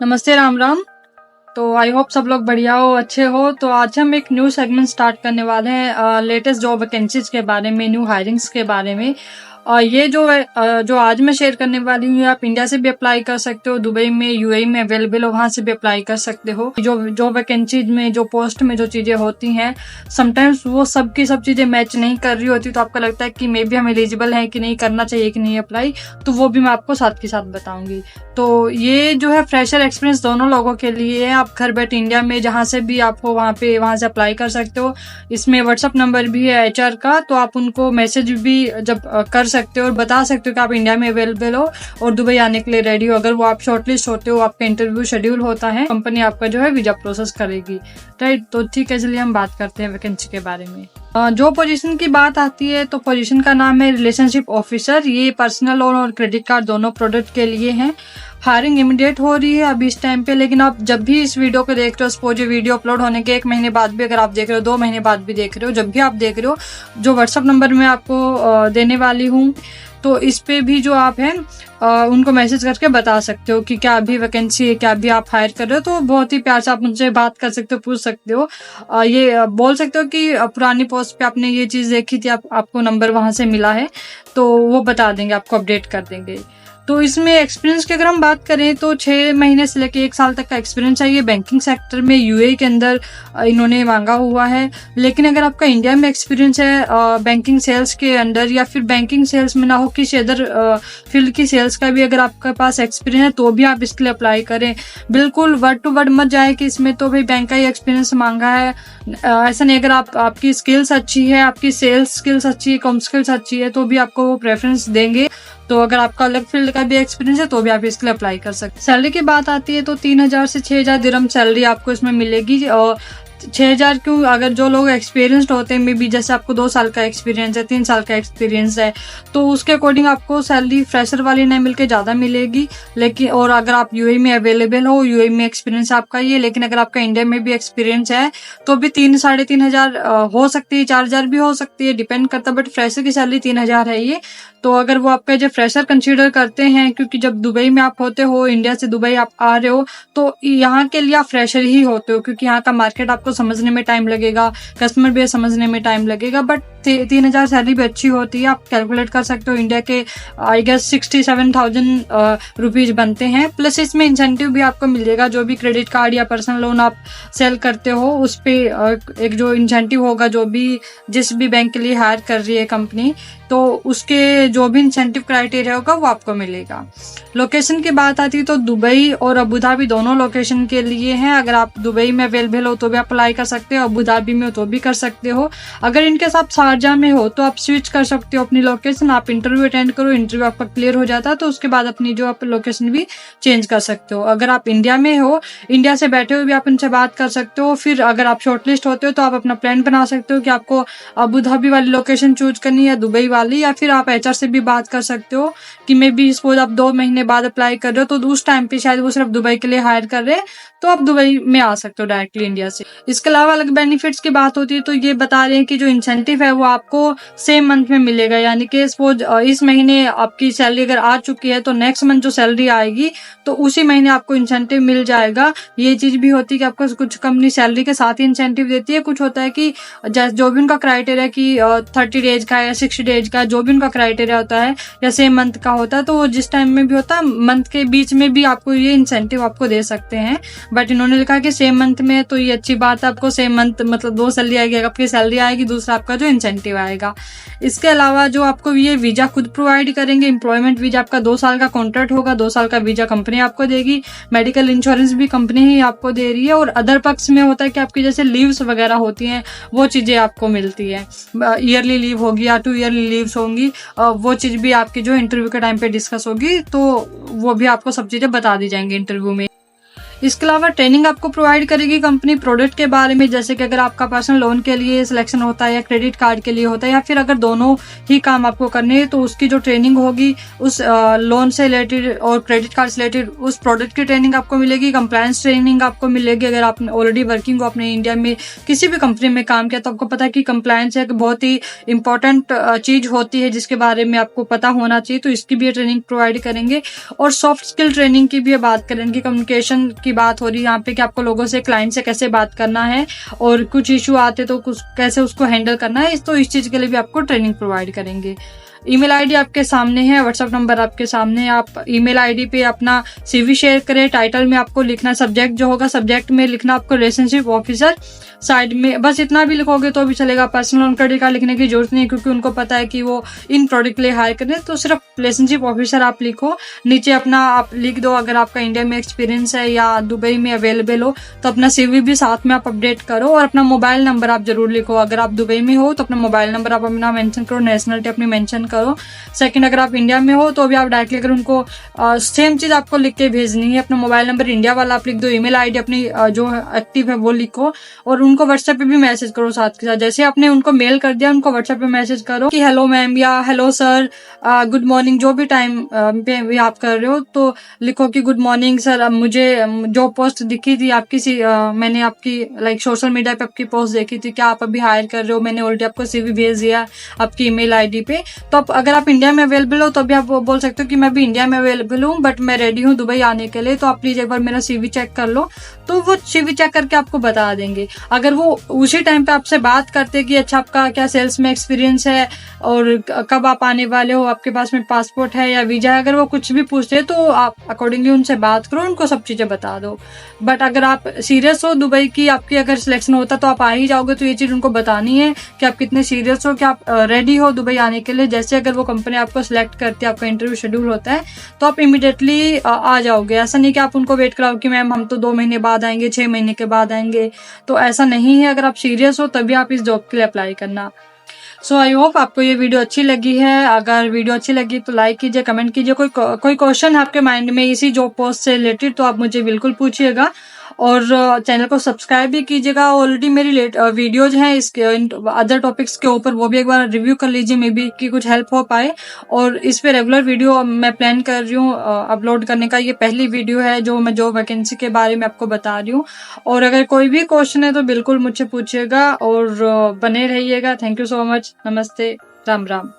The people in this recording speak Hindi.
नमस्ते, राम राम। तो आई होप सब लोग बढ़िया हो, अच्छे हो। तो आज हम एक न्यू सेगमेंट स्टार्ट करने वाले हैं लेटेस्ट जॉब वैकेंसीज के बारे में, न्यू हायरिंग्स के बारे में। ये जो आज मैं शेयर करने वाली हूँ, आप इंडिया से भी अप्लाई कर सकते हो, दुबई में, यूएई में अवेलेबल हो, वहाँ से भी अप्लाई कर सकते हो। जो वैकेंसीज में, जो पोस्ट में जो चीज़ें होती हैं, समटाइम्स वो सब की सब चीज़ें मैच नहीं कर रही होती, तो आपको लगता है कि मे बी हम एलिजिबल हैं कि नहीं, करना चाहिए कि नहीं अप्लाई, तो वो भी मैं आपको साथ के साथ बताऊंगी। तो ये जो है फ्रेशर एक्सपीरियंस दोनों लोगों के लिए है। आप घर बैठे इंडिया में जहाँ से भी आपको वहाँ से अप्लाई कर सकते हो। इसमें व्हाट्सअप नंबर भी है एचआर का, तो आप उनको मैसेज भी जब कर सकते हो और बता सकते हो कि आप इंडिया में अवेलेबल हो और दुबई आने के लिए रेडी हो। अगर वो आप शॉर्टलिस्ट होते हो, आपका इंटरव्यू शेड्यूल होता है, कंपनी आपका जो है वीजा प्रोसेस करेगी। राइट, तो ठीक है, चलिए हम बात करते हैं वैकेंसी के बारे में। जो पोजीशन की बात आती है, तो पोजीशन का नाम है रिलेशनशिप ऑफिसर। ये पर्सनल लोन और क्रेडिट कार्ड दोनों प्रोडक्ट के लिए हैं। हायरिंग इमीडिएट हो रही है अभी इस टाइम पे, लेकिन आप जब भी इस वीडियो को देख रहे हो, सपोज ये वीडियो अपलोड होने के 1 महीने बाद भी अगर आप देख रहे हो, 2 महीने बाद भी देख रहे हो, जब भी आप देख रहे हो, जो व्हाट्सअप नंबर मैं आपको देने वाली हूँ, तो इस पे भी जो आप हैं उनको मैसेज करके बता सकते हो कि क्या अभी वैकेंसी है, क्या अभी आप हायर कर रहे हो। तो बहुत ही प्यार से आप उनसे बात कर सकते हो, पूछ सकते हो, ये बोल सकते हो कि पुरानी पोस्ट पे आपने ये चीज़ देखी थी, आपको नंबर वहाँ से मिला है, तो वो बता देंगे, आपको अपडेट कर देंगे। तो इसमें एक्सपीरियंस की अगर हम बात करें, तो 6 महीने से लेकर 1 साल तक का एक्सपीरियंस चाहिए। बैंकिंग सेक्टर में यूएई के अंदर इन्होंने मांगा हुआ है। लेकिन अगर आपका इंडिया में एक्सपीरियंस है बैंकिंग सेल्स के अंदर, या फिर बैंकिंग सेल्स में ना हो, किसी अदर फील्ड की सेल्स का भी अगर आपके पास एक्सपीरियंस है, तो भी आप इसके लिए अप्लाई करें। बिल्कुल वर्ड टू वर्ड मत जाए कि इसमें तो भाई बैंक का ही एक्सपीरियंस मांगा है। ऐसा नहीं, अगर आपकी स्किल्स अच्छी है, आपकी सेल्स स्किल्स अच्छी है, कॉम स्किल्स अच्छी है, तो भी आपको वो प्रेफरेंस देंगे। तो अगर आपका अलग फील्ड का भी एक्सपीरियंस है, तो भी आप इसके लिए अप्लाई कर सकते हैं। सैलरी की बात आती है, तो 3000 से 6000 दिरहम सैलरी आपको इसमें मिलेगी। और 6000 क्यों, अगर जो लोग एक्सपीरियंस्ड होते हैं, मे बी जैसे आपको 2 साल का एक्सपीरियंस है, 3 साल का एक्सपीरियंस है, तो उसके अकॉर्डिंग आपको सैलरी फ्रेशर वाली नहीं मिलकर ज़्यादा मिलेगी। लेकिन और अगर आप यूएई में अवेलेबल हो, यूएई में एक्सपीरियंस आपका ये, लेकिन अगर आपका इंडिया में भी एक्सपीरियंस है, तो भी 3-3.5 हो सकती है, 4000 भी हो सकती है, डिपेंड करता है। बट फ्रेशर की सैलरी 3000 है ये। तो अगर वो आपका जो फ्रेशर कंसीडर करते हैं, क्योंकि जब दुबई में आप होते हो, इंडिया से दुबई आप आ रहे हो, तो यहाँ के लिए आप फ्रेशर ही होते हो, क्योंकि यहाँ का मार्केट आपको समझने में टाइम लगेगा, कस्टमर बेस समझने में टाइम लगेगा। बट 3000 सैलरी भी अच्छी होती है। आप कैलकुलेट कर सकते हो, इंडिया के आई गेस 67,000 रुपीज बनते हैं। प्लस इसमें इंसेंटिव भी आपको मिलेगा, जो भी क्रेडिट कार्ड या पर्सनल लोन आप सेल करते हो, उस पर एक जो इंसेंटिव होगा, जो भी जिस भी बैंक के लिए हायर कर रही है कंपनी, तो उसके जो भी इंसेंटिव क्राइटेरिया होगा वो आपको मिलेगा। लोकेशन की बात आती है, तो दुबई और अबू धाबी दोनों लोकेशन के लिए हैं। अगर आप दुबई में अवेलेबल हो तो भी अप्लाई कर सकते हो, अबू धाबी में हो तो भी कर सकते हो। अगर इनके साथ शारजा में हो तो आप स्विच कर सकते हो अपनी लोकेशन। आप इंटरव्यू अटेंड करो, इंटरव्यू आपका क्लियर हो जाता है, तो उसके बाद अपनी जो आप लोकेशन भी चेंज कर सकते हो। अगर आप इंडिया में हो, इंडिया से बैठे हुए भी आप उनसे बात कर सकते हो। फिर अगर आप शॉर्टलिस्ट होते हो, तो आप अपना प्लान बना सकते हो कि आपको अबू धाबी वाली लोकेशन चूज करनी है, दुबई वाली, या फिर आप एचआर से भी बात कर सकते हो कि मे बी सपोज आप 2 महीने बाद अप्लाई कर रहे हो, तो उस टाइम पे शायद वो सिर्फ दुबई के लिए हायर कर रहे हैं, तो आप दुबई में आ सकते हो डायरेक्टली इंडिया से। इसके अलावा अलग बेनिफिट्स की बात होती है, तो ये बता रहे हैं कि जो इंसेंटिव है वो आपको सेम मंथ में मिलेगा। यानी कि सपोज इस महीने आपकी सैलरी अगर आ चुकी है, तो नेक्स्ट मंथ जो सैलरी आएगी, तो उसी महीने आपको इंसेंटिव मिल जाएगा। ये चीज भी होती है कि आपको कुछ कंपनी सैलरी के साथ ही इंसेंटिव देती है। कुछ होता है कि जो भी उनका क्राइटेरिया कि 30 डेज का या 60 डेज का, जो भी उनका क्राइटेरिया होता है, या सेम मंथ का होता है, तो वो जिस टाइम में भी होता है, मंथ के बीच में भी आपको ये इंसेंटिव आपको दे सकते हैं। बट इन्होंने लिखा कि सेम मंथ में, तो ये अच्छी बात है। आपको सेम मंथ मतलब 2 सैलरी आएगी, आपकी सैलरी आएगी, दूसरा आपका जो इंसेंटिव आएगा। इसके अलावा जो आपको ये वीजा खुद प्रोवाइड करेंगे, एम्प्लॉयमेंट वीजा, आपका 2 साल का कॉन्ट्रैक्ट होगा, 2 साल का वीजा कंपनी आपको देगी, मेडिकल इंश्योरेंस भी कंपनी ही आपको दे रही है। और अदर पक्ष में होता है कि आपकी जैसे लीव्स वगैरह होती हैं, वो चीजें आपको मिलती है। ईयरली लीव होगी या 2 ईयरली लीव्स होंगी, वो चीज भी आपकी जो इंटरव्यू के टाइम पे डिस्कस होगी, तो वो भी आपको सब चीजें बता दी जाएंगी इंटरव्यू में। इसके अलावा ट्रेनिंग आपको प्रोवाइड करेगी कंपनी प्रोडक्ट के बारे में, जैसे कि अगर आपका पर्सनल लोन के लिए सिलेक्शन होता है या क्रेडिट कार्ड के लिए होता है, या फिर अगर दोनों ही काम आपको करने हैं तो उसकी जो ट्रेनिंग होगी उस लोन से रिलेटेड और क्रेडिट कार्ड से रिलेटेड उस प्रोडक्ट की ट्रेनिंग आपको मिलेगी। कंप्लायंस ट्रेनिंग आपको मिलेगी। अगर आप ऑलरेडी वर्किंग हो अपने इंडिया में किसी भी कंपनी में काम किया तो आपको पता है कि कंप्लायंस एक बहुत ही इंपॉर्टेंट चीज होती है जिसके बारे में आपको पता होना चाहिए, तो इसकी भी ट्रेनिंग प्रोवाइड करेंगे। और सॉफ्ट स्किल ट्रेनिंग की भी बात करेंगे। कम्युनिकेशन की बात हो रही है यहाँ पे कि आपको लोगों से, क्लाइंट से कैसे बात करना है और कुछ इशू आते तो कुछ कैसे उसको हैंडल करना है, तो इस चीज के लिए भी आपको ट्रेनिंग प्रोवाइड करेंगे। ईमेल आईडी आपके सामने है, व्हाट्सएप नंबर आपके सामने है। आप ईमेल आईडी पे अपना सीवी शेयर करें। टाइटल में आपको लिखना, सब्जेक्ट जो होगा सब्जेक्ट में लिखना आपको रिलेशनशिप ऑफिसर, साइड में बस इतना भी लिखोगे तो भी चलेगा। पर्सनल लोन क्रेडिट कार्ड लिखने की जरूरत नहीं है क्योंकि उनको पता है कि वो इन प्रोडक्ट के लिए हायर कर रहे हैं, तो सिर्फ रिलेशनशिप ऑफिसर आप लिखो। नीचे अपना आप लिख दो, अगर आपका इंडिया में एक्सपीरियंस है या दुबई में अवेलेबल हो तो अपना सीवी भी साथ में आप अपडेट करो। और अपना मोबाइल नंबर आप जरूर लिखो। अगर आप दुबई में हो तो अपना मोबाइल नंबर आप अपना मेंशन करो, नेशनलिटी अपनी मेंशन करो। सेकंड, अगर आप इंडिया में हो तो भी आप डायरेक्टली अगर उनको सेम चीज आपको लिख के भेजनी है। अपना मोबाइल नंबर इंडिया वाला आप लिख दो, ईमेल आईडी अपनी जो एक्टिव है वो लिखो और उनको व्हाट्सएप पे भी मैसेज करो साथ के साथ। जैसे आपने उनको मेल कर दिया, उनको व्हाट्सएप पे मैसेज करो कि हेलो मैम या हेलो सर, गुड मॉर्निंग, जो भी टाइम पे भी आप कर रहे हो तो लिखो कि गुड मॉर्निंग सर, मुझे जो पोस्ट दिखी थी आपकी, मैंने आपकी लाइक सोशल मीडिया पे आपकी पोस्ट देखी थी, क्या आप अभी हायर कर रहे हो? मैंने ऑलरेडी आपको सीवी भेज दिया आपकी ईमेल आईडी पे। तो अगर आप इंडिया में अवेलेबल हो तो अभी आप बोल सकते हो कि मैं भी इंडिया में अवेलेबल हूँ बट मैं रेडी हूँ दुबई आने के लिए, तो आप प्लीज एक बार मेरा सीवी चेक कर लो। तो वो सीवी चेक करके आपको बता देंगे। अगर वो उसी टाइम पे आपसे बात करते कि अच्छा आपका क्या सेल्स में एक्सपीरियंस है और कब आप आने वाले हो, आपके पास में पासपोर्ट है या वीजा है, अगर वो कुछ भी पूछते हैं तो आप अकॉर्डिंगली उनसे बात करो, उनको सब चीजें बता दो। बट अगर आप सीरियस हो दुबई की, आपकी अगर सिलेक्शन होता तो आप आ ही जाओगे, तो ये चीज उनको बतानी है कि आप कितने सीरियस हो, कि आप रेडी हो दुबई आने के लिए। जैसे अगर वो कंपनी आपको सिलेक्ट करती है, आपका इंटरव्यू शेड्यूल होता है तो आप इमीडिएटली आ जाओगे। ऐसा नहीं कि आप उनको वेट कराओ कि मैम हम तो 2 महीने बाद आएंगे, 6 महीने के बाद आएंगे, तो ऐसा नहीं है। अगर आप सीरियस हो तभी आप इस जॉब के लिए अप्लाई करना। सो आई होप आपको ये वीडियो अच्छी लगी है। अगर वीडियो अच्छी लगी तो लाइक कीजिए, कमेंट कीजिए। कोई क्वेश्चन है आपके माइंड में इसी जॉब पोस्ट से रिलेटेड तो आप मुझे बिल्कुल पूछिएगा। और चैनल को सब्सक्राइब भी कीजिएगा। ऑलरेडी मेरी वीडियोज हैं इसके अदर टॉपिक्स के ऊपर, वो भी एक बार रिव्यू कर लीजिए, मे बी कि कुछ हेल्प हो पाए। और इस पे रेगुलर वीडियो मैं प्लान कर रही हूँ अपलोड करने का। ये पहली वीडियो है जो मैं जॉब वैकेंसी के बारे में आपको बता रही हूँ। और अगर कोई भी क्वेश्चन है तो बिल्कुल मुझसे पूछिएगा और बने रहिएगा। Thank you so much. नमस्ते, राम राम।